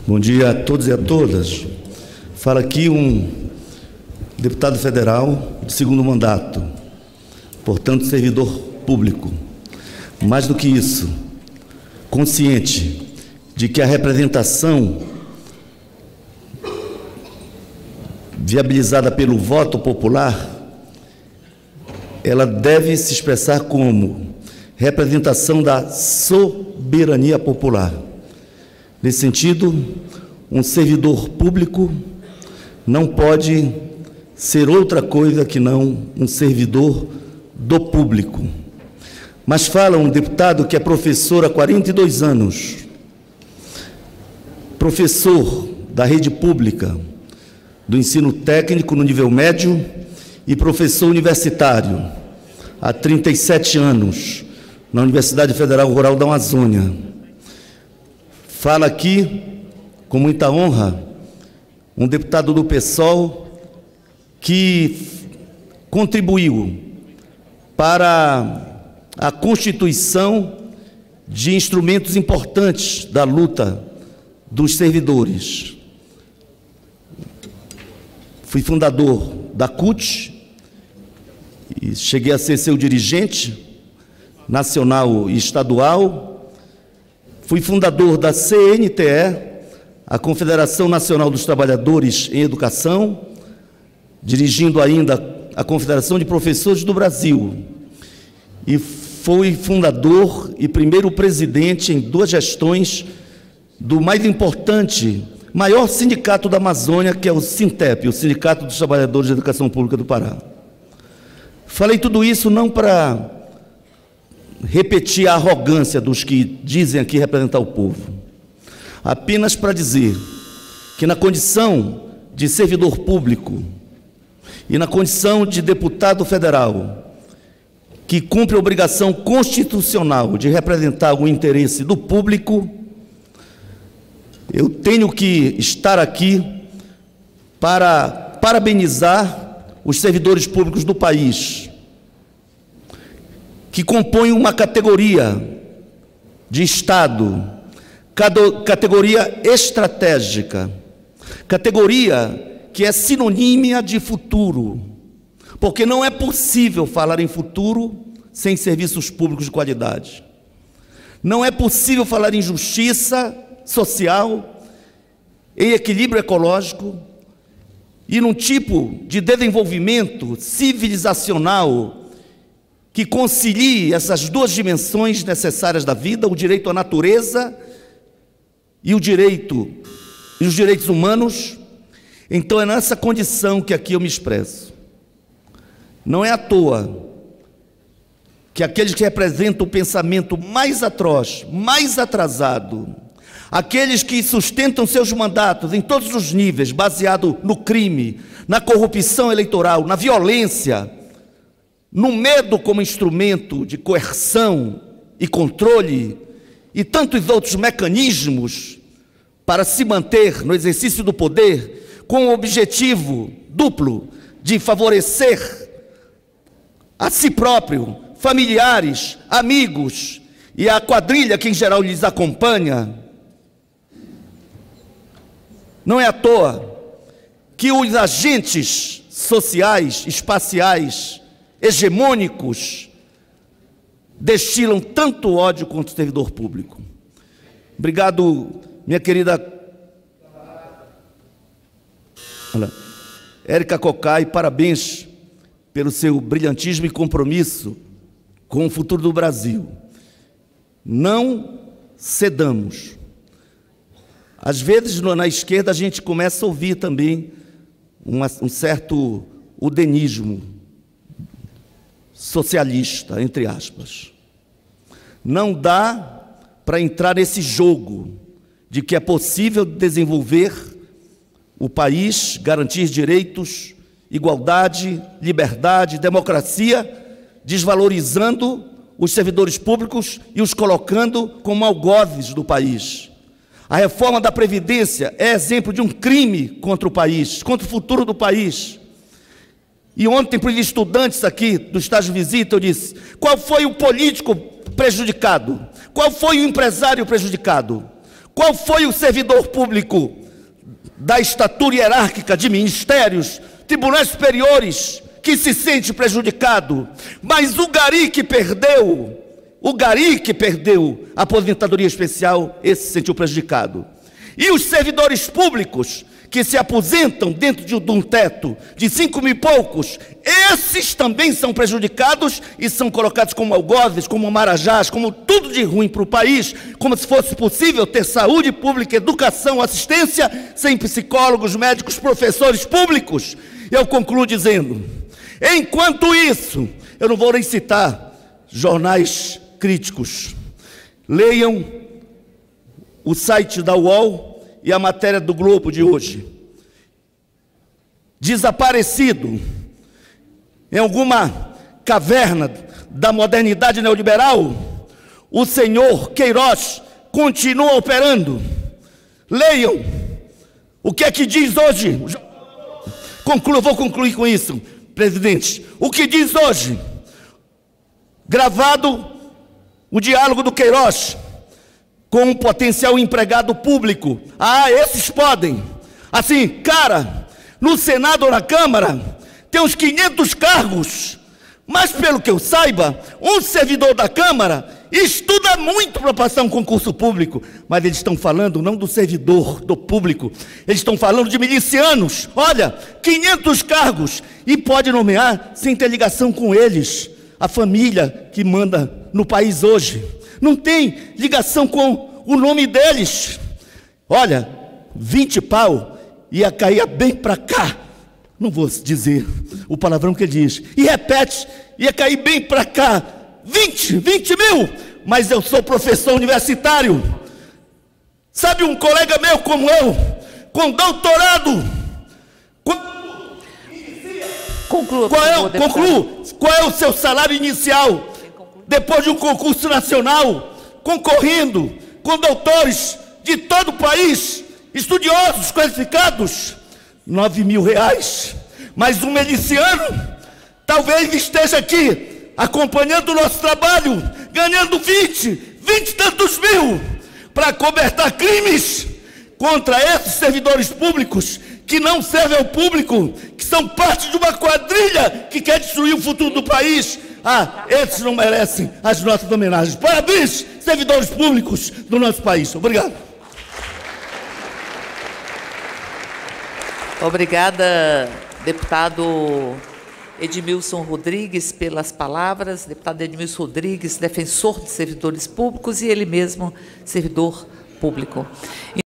Bom dia a todos e a todas. Fala aqui um deputado federal de segundo mandato, portanto servidor público. Mais do que isso, consciente de que a representação viabilizada pelo voto popular, ela deve se expressar como representação da soberania popular. Nesse sentido, um servidor público não pode ser outra coisa que não um servidor do público. Mas fala um deputado que é professor há 42 anos, professor da rede pública, do ensino técnico no nível médio e professor universitário há 37 anos na Universidade Federal Rural da Amazônia. Fala aqui, com muita honra, um deputado do PSOL que contribuiu para a constituição de instrumentos importantes da luta dos servidores. Fui fundador da CUT e cheguei a ser seu dirigente nacional e estadual. Fui fundador da CNTE, a Confederação Nacional dos Trabalhadores em Educação, dirigindo ainda a Confederação de Professores do Brasil. E fui fundador e primeiro presidente em 2 gestões do mais importante, maior sindicato da Amazônia, que é o SINTEP, o Sindicato dos Trabalhadores de Educação Pública do Pará. Falei tudo isso não para repetir a arrogância dos que dizem aqui representar o povo, apenas para dizer que na condição de servidor público e na condição de deputado federal, que cumpre a obrigação constitucional de representar o interesse do público, eu tenho que estar aqui para parabenizar os servidores públicos do país, que compõem uma categoria de Estado, categoria estratégica, categoria que é sinonímia de futuro, porque não é possível falar em futuro sem serviços públicos de qualidade. Não é possível falar em justiça social, em equilíbrio ecológico e num tipo de desenvolvimento civilizacional que concilie essas 2 dimensões necessárias da vida, o direito à natureza e os direitos humanos. Então é nessa condição que aqui eu me expresso. Não é à toa que aqueles que representam o pensamento mais atroz, mais atrasado, aqueles que sustentam seus mandatos em todos os níveis, baseado no crime, na corrupção eleitoral, na violência, no medo como instrumento de coerção e controle e tantos outros mecanismos para se manter no exercício do poder com o objetivo duplo de favorecer a si próprio, familiares, amigos e a quadrilha que em geral lhes acompanha. Não é à toa que os agentes sociais, espaciais, hegemônicos, destilam tanto ódio contra o servidor público. Obrigado, minha querida Érica Cocai, parabéns pelo seu brilhantismo e compromisso com o futuro do Brasil. Não cedamos. Às vezes, na esquerda, a gente começa a ouvir também um certo udenismo socialista, entre aspas. Não dá para entrar nesse jogo de que é possível desenvolver o país, garantir direitos, igualdade, liberdade, democracia, desvalorizando os servidores públicos e os colocando como algozes do país. A reforma da Previdência é exemplo de um crime contra o país, contra o futuro do país. E ontem, para os estudantes aqui do estágio de visita, eu disse: qual foi o político prejudicado? Qual foi o empresário prejudicado? Qual foi o servidor público da estatura hierárquica de ministérios, tribunais superiores, que se sente prejudicado? Mas o gari que perdeu a aposentadoria especial, esse se sentiu prejudicado. E os servidores públicos que se aposentam dentro de um teto de 5 mil e poucos, esses também são prejudicados e são colocados como algozes, como marajás, como tudo de ruim para o país, como se fosse possível ter saúde pública, educação, assistência, sem psicólogos, médicos, professores públicos. Eu concluo dizendo, enquanto isso, eu não vou nem citar jornais críticos, leiam o site da UOL e a matéria do Globo de hoje. Desaparecido em alguma caverna da modernidade neoliberal, o senhor Queiroz continua operando. Leiam o que é que diz hoje. Vou concluir com isso, presidente. O que diz hoje, gravado o diálogo do Queiroz com um potencial empregado público. Ah, esses podem. Assim, cara, no Senado ou na Câmara, tem uns 500 cargos. Mas, pelo que eu saiba, um servidor da Câmara estuda muito para passar um concurso público. Mas eles estão falando não do servidor, do público. Eles estão falando de milicianos. Olha, 500 cargos. E pode nomear sem ter ligação com eles. A família que manda no país hoje não tem ligação com o nome deles. Olha, 20 pau ia cair bem para cá. Não vou dizer o palavrão que ele diz. E repete, ia cair bem para cá. 20 mil. Mas eu sou professor universitário. Sabe, um colega meu como eu, com doutorado. Conclua. Qual é o seu salário inicial? Depois de um concurso nacional, concorrendo com doutores de todo o país, estudiosos, qualificados, 9 mil reais. Mas um miliciano, talvez esteja aqui, acompanhando o nosso trabalho, ganhando 20 e tantos mil, para cobertar crimes contra esses servidores públicos, que não servem ao público, que são parte de uma quadrilha que quer destruir o futuro do país. Ah, esses não merecem as nossas homenagens. Parabéns, servidores públicos do nosso país. Obrigado. Obrigada, deputado Edmilson Rodrigues, pelas palavras. Deputado Edmilson Rodrigues, defensor de servidores públicos e ele mesmo servidor público.